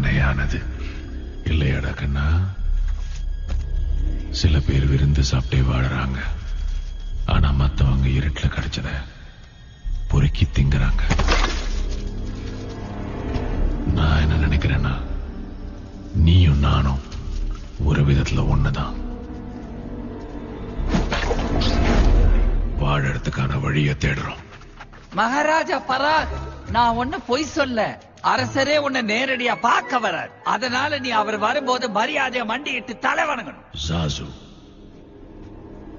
எண்ணெயானது. இல்லையாடா கண்ணா? சில பேர் விருந்து சாப்பிட்டே வாழறாங்க. ஆனா மத்தவங்க இருட்டுல கிடைச்சத பொறுக்கி திங்குறாங்க. நான் என்ன நினைக்கிறேன்னா, நீயும் நானும் ஒரு விதத்துல ஒண்ணுதான். வாழறதுக்கான வழியை தேடுறோம். மகாராஜா பராக், நான் ஒண்ணு பொய் சொல்ல. அரசரே உன்னை நேரடியா பார்க்க வரார். அதனால நீ அவர் வரும்போது மரியாதைய மண்டியிட்டு தலை வணங்கணும். ஜாசு,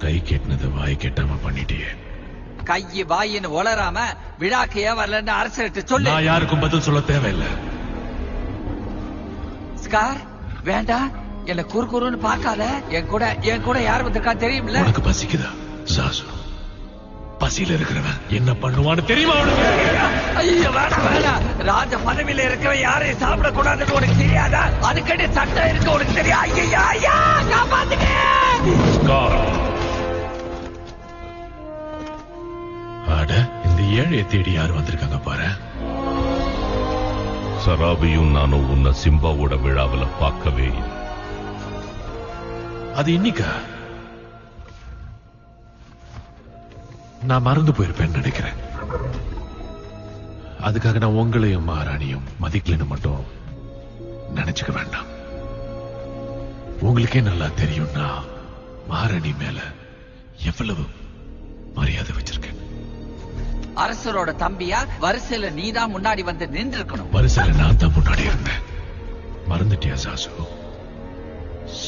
கை கெட்டினதை வாய் கெட்டாம பண்ணிட்டியே. கையை வாயின்னு உளராம விழாக்கு ஏன் வரலன்னு அரசர்கிட்ட சொல்லு. நான் யாருக்கும் பதில் சொல்ல தேவையில்லை. ஸ்கார், வேண்டாம், என்ன குறுன்னு பார்க்காத. என் கூட யார் வந்திருக்கா தெரியுமில்ல? உனக்கு பசிக்குதா ஜாசு? பசியில இருக்கிறவன் என்ன பண்ணுவான்னு தெரியுமா உனக்கு? ஐயோ வேணாம். ராஜ பதவியில இருக்கிறவன் யாரையும் சாப்பிடக்கூடாதுன்னு உனக்கு தெரியாதா? அதுக்கடி சட்டம் இருக்கு, உனக்கு தெரியும். ஐயா காப்பாத்துங்க. அட, இந்த ஏழையை தேடி யார் வந்திருக்காங்க பாரு. சராபியும் நானும் உன்னை சிம்பாவோட விழாவில் பார்க்கவே இல்லை. அது இன்னைக்கா? நான் மறந்து போயிருப்பேன்னு நினைக்கிறேன். அதுக்காக நான் உங்களையும் மகாராணியும் மதிக்கலன்னு மட்டும் நினைச்சுக்க வேண்டாம். உங்களுக்கே நல்லா தெரியும்னா மகாராணி மேல எவ்வளவு மரியாதை வச்சிருக்கேன். அரசரோட தம்பியா வரிசையில நீதான் முன்னாடி வந்து நின்று இருக்கணும். வரிசையில நான் தான் முன்னாடி இருந்தேன். மறந்துட்டியா சாசு?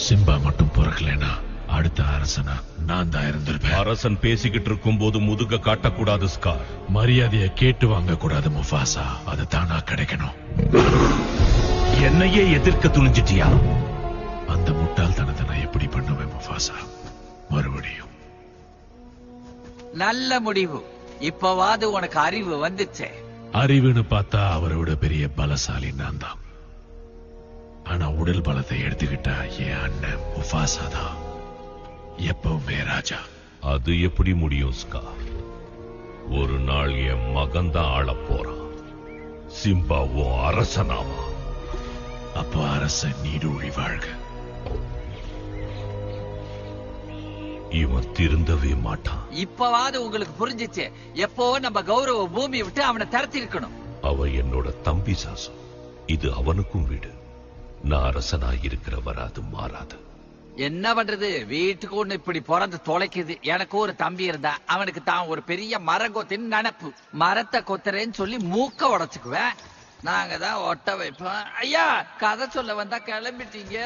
சிம்பா மட்டும் பிறக்கலனா அடுத்த அரசனா நான் தான் இருந்திருப்பேன். அரசன் பேசிக்கிட்டு இருக்கும் போது முதுக காட்டக்கூடாது ஸ்கார். மரியாதையை கேட்டு வாங்க கூடாது முஃபாசா. அது தானா கிடைக்கணும். என்னையே எதிர்க்க துணிஞ்சிட்டியா? அந்த முட்டாள்தனத்தை நான் எப்படி பண்ணுவேன் முஃபாசா? மறுபடியும் நல்ல முடிவு. இப்பவாது உனக்கு அறிவு வந்துச்சே. அறிவுன்னு பார்த்தா அவரை விட பெரிய பலசாலி நான் தான். ஆனா உடல் பலத்தை எடுத்துக்கிட்டா என் அண்ணன் முஃபாசா தான் எப்பவுமே ராஜா. அது எப்படி முடியும் ஸ்கார்? ஒரு நாள் என் மகன் தான் ஆள போறான். சிம்பாவும் அரசனாமா. அப்போ அரசன் நீடூழி வாழ்க. இவன் திருந்தவே மாட்டான். இப்பவாது உங்களுக்கு புரிஞ்சிச்சு. எப்போ நம்ம கௌரவ பூமி விட்டு அவனை தரத்தி இருக்கணும். அவன் என்னோட தம்பி சாசு. இது அவனுக்கும் வீடு. நான் அரசனாயிருக்கிற வராது மாறாது. என்ன பண்றது? வீட்டுக்கு ஒண்ணு இப்படி பிறந்து தொலைக்குது. எனக்கு ஒரு தம்பி இருந்தா அவனுக்கு தான் ஒரு பெரிய மரம் கொத்தின்னு நினைப்பு. மரத்தை கொத்துறேன்னு சொல்லி மூக்க உடைச்சுக்குவேன். நாங்க தான் ஒட்ட வைப்போம். ஐயா, கதை சொல்ல வந்தா கிளம்பிட்டீங்க.